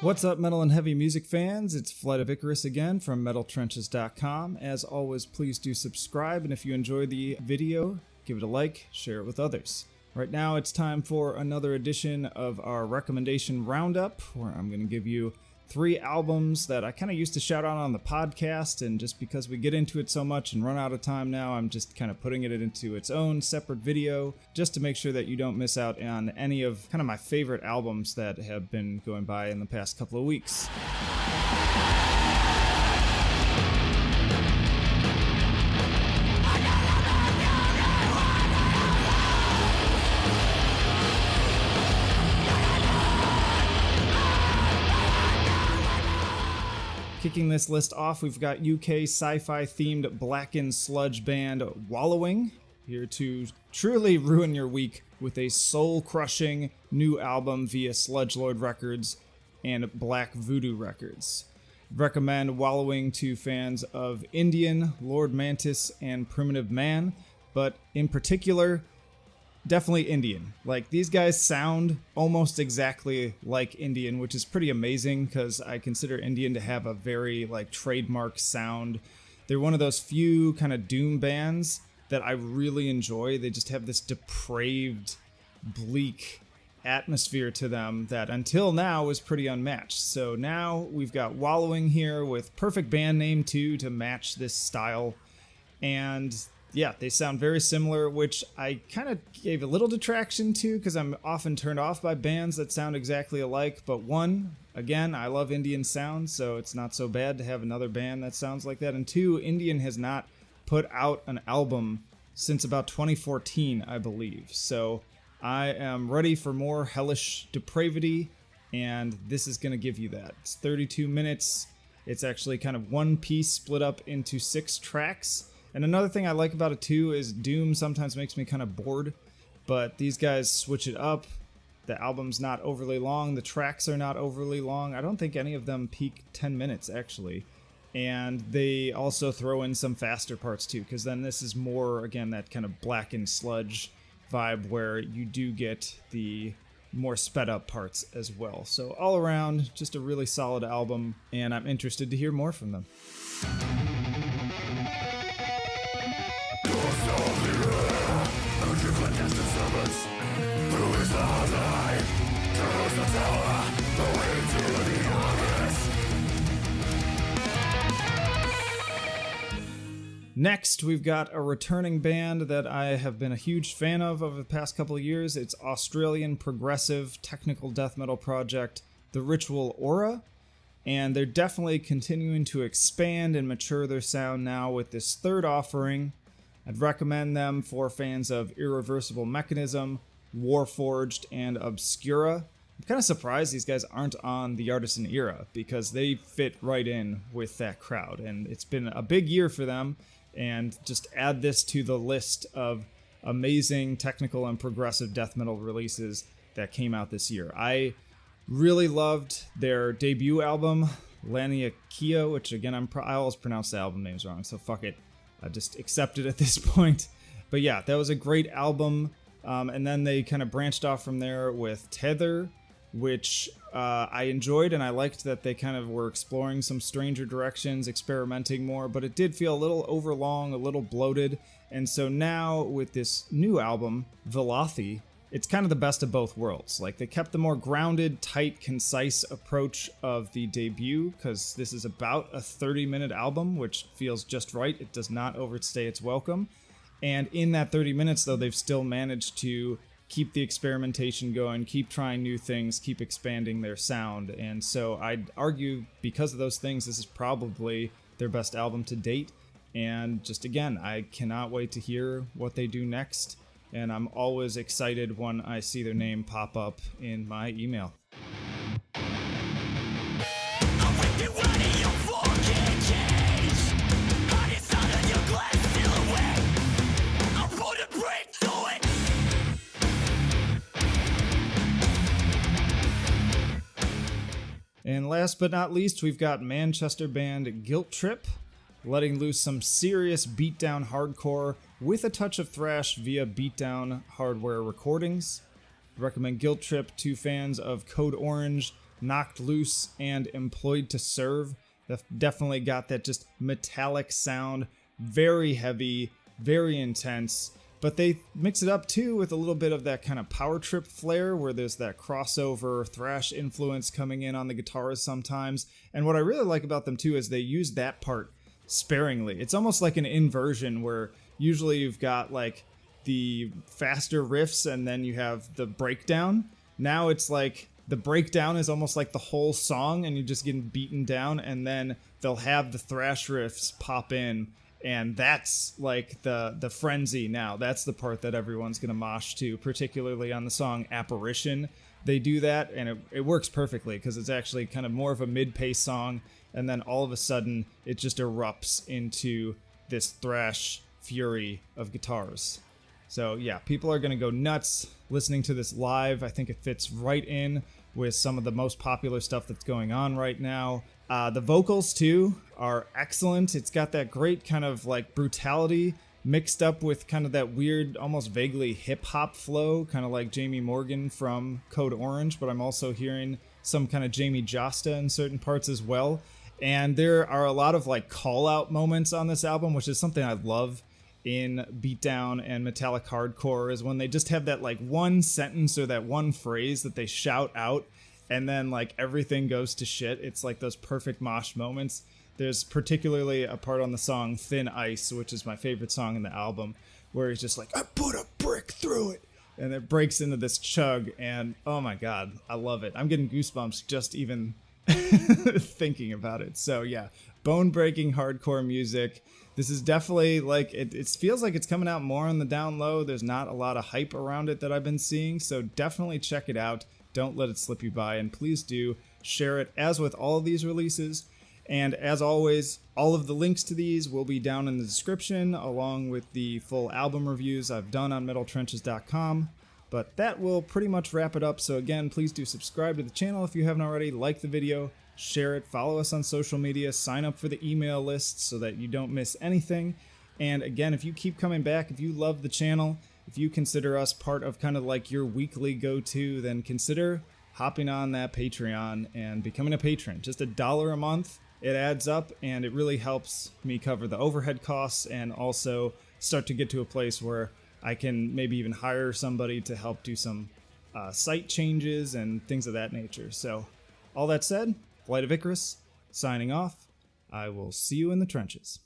What's up, metal and heavy music fans? It's Flight of Icarus again from metaltrenches.com. As always, please do subscribe, and if you enjoy the video, give it a like, share it with others. Right now, it's time for another edition of our recommendation roundup, where I'm going to give you 3 albums that I kind of used to shout out on the podcast, and just because we get into it so much and run out of time now, I'm just kind of putting it into its own separate video, just to make sure that you don't miss out on any of kind of my favorite albums that have been going by in the past couple of weeks. Kicking this list off, we've got UK sci-fi themed blackened sludge band Wallowing, here to truly ruin your week with a soul-crushing new album via Sludgelord Records and Black Voodoo Records. Recommend Wallowing to fans of Indian, Lord Mantis, and Primitive Man, but in particular, definitely Indian. Like, these guys sound almost exactly like Indian, which is pretty amazing because I consider Indian to have a very trademark sound. They're one of those few kind of doom bands that I really enjoy. They just have this depraved, bleak atmosphere to them that until now was pretty unmatched. So now we've got Wallowing here with perfect band name too to match this style. And yeah, they sound very similar, which I kind of gave a little detraction to because I'm often turned off by bands that sound exactly alike. But one, again, I love Indian sound, so it's not so bad to have another band that sounds like that. And two, Indian has not put out an album since about 2014, I believe. So I am ready for more hellish depravity, and this is going to give you that. It's 32 minutes. It's actually kind of one piece split up into 6 tracks. And another thing I like about it too is doom sometimes makes me kind of bored, but these guys switch it up. The album's not overly long, the tracks are not overly long. I don't think any of them peak 10 minutes actually. And they also throw in some faster parts too, because then this is more, again, that kind of blackened sludge vibe where you do get the more sped up parts as well. So all around, just a really solid album, and I'm interested to hear more from them. Next, we've got a returning band that I have been a huge fan of over the past couple of years. It's Australian progressive technical death metal project, The Ritual Aura, and they're definitely continuing to expand and mature their sound now with this third offering. I'd recommend them for fans of Irreversible Mechanism, Warforged, and Obscura. I'm kind of surprised these guys aren't on the Artisan Era because they fit right in with that crowd, and it's been a big year for them. And just add this to the list of amazing technical and progressive death metal releases that came out this year. I really loved their debut album, Laniakea, which again, I always pronounce the album names wrong, so fuck it. I just accept it at this point. But yeah, that was a great album. And then they kind of branched off from there with Tether, which I enjoyed, and I liked that they kind of were exploring some stranger directions, experimenting more, but it did feel a little overlong, a little bloated. And so now with this new album, Velothi, it's kind of the best of both worlds. Like, they kept the more grounded, tight, concise approach of the debut, because this is about a 30-minute album, which feels just right. It does not overstay its welcome. And in that 30 minutes, though, they've still managed to keep the experimentation going, keep trying new things, keep expanding their sound. And so I'd argue, because of those things, this is probably their best album to date. And just again, I cannot wait to hear what they do next. And I'm always excited when I see their name pop up in my email. And last but not least, we've got Manchester band Guilt Trip, letting loose some serious beatdown hardcore with a touch of thrash via Beatdown Hardware recordings. I recommend Guilt Trip to fans of Code Orange, Knocked Loose and Employed to Serve. They've definitely got that just metallic sound, very heavy, very intense. But they mix it up too with a little bit of that kind of power trip flair where there's that crossover thrash influence coming in on the guitars sometimes. And what I really like about them too is they use that part sparingly. It's almost like an inversion where usually you've got like the faster riffs and then you have the breakdown. Now it's like the breakdown is almost like the whole song and you're just getting beaten down, and then they'll have the thrash riffs pop in. And that's like the frenzy now. That's the part that everyone's going to mosh to, particularly on the song Apparition. They do that, and it works perfectly because it's actually kind of more of a mid-pace song, and then all of a sudden it just erupts into this thrash fury of guitars. So yeah, people are going to go nuts listening to this live. I think it fits right in with some of the most popular stuff that's going on right now. The vocals too are excellent. It's got that great kind of like brutality mixed up with kind of that weird, almost vaguely hip hop flow, kind of like Jamie Morgan from Code Orange, but I'm also hearing some kind of Jamie Josta in certain parts as well. And there are a lot of like call out moments on this album, which is something I love in beatdown and metallic hardcore, is when they just have that like one sentence or that one phrase that they shout out and then like everything goes to shit. It's like those perfect mosh moments. There's particularly a part on the song Thin Ice, which is my favorite song in the album, where he's just like, I put a brick through it, and it breaks into this chug, and oh my god, I love it. I'm getting goosebumps just even thinking about it. So yeah, bone-breaking hardcore music. This is definitely like, it feels like it's coming out more on the down low. There's not a lot of hype around it that I've been seeing, so definitely check it out. Don't let it slip you by, and please do share it, as with all of these releases. And as always, all of the links to these will be down in the description, along with the full album reviews I've done on metaltrenches.com. But that will pretty much wrap it up. So again, please do subscribe to the channel if you haven't already, like the video, share it, follow us on social media, sign up for the email list so that you don't miss anything. And again, if you keep coming back, if you love the channel, if you consider us part of kind of like your weekly go-to, then consider hopping on that Patreon and becoming a patron. Just $1 a month. It adds up, and it really helps me cover the overhead costs and also start to get to a place where I can maybe even hire somebody to help do some site changes and things of that nature. So all that said, Flight of Icarus, signing off. I will see you in the trenches.